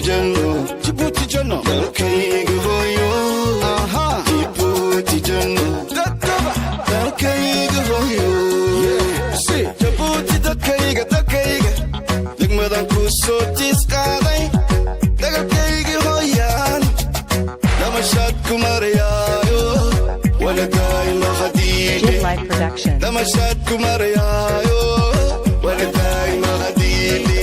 Djibouti janno dalkayga hooyo Djibouti janno dalkayga hooyo Djibouti dalkayga degmadan ku soo tisqaaday dalkayga hooyaan damashad ku marayaayo waladaay mahadiide damashad ku marayaayo waladaay mahadiide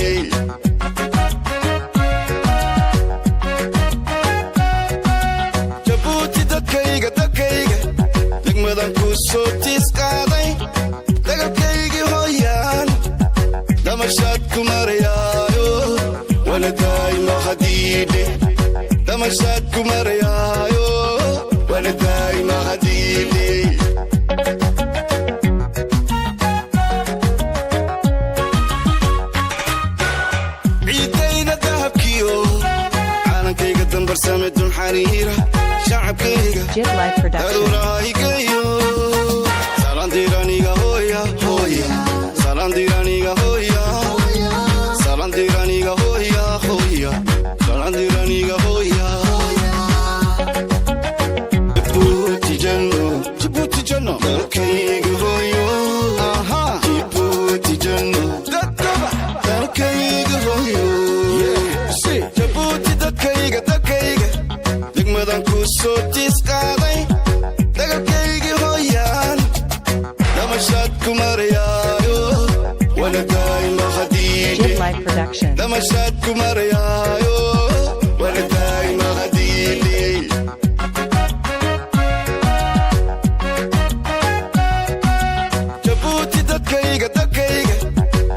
degmadan ku soo tisqaaday dalkayga hooyaan damashad ku marayaayo waladaay mahadiide damashad ku marayaayo waladaay mahadiide ciidayda dahabkiyo caalankayga dambarsame dun xariira shacabkayga darurahaygayo salandiraniga hooya salandiraniga hooya salandiraniga hooya salandiraniga hooya Djibouti janno dalkayga hooyo Djibouti janno dalkayga hooyo Djibouti dalkayga degmadan ku soo tisqaaday dalkayga hooyaan damashad ku marayaayo waladaay mahadiide damashad ku marayaayo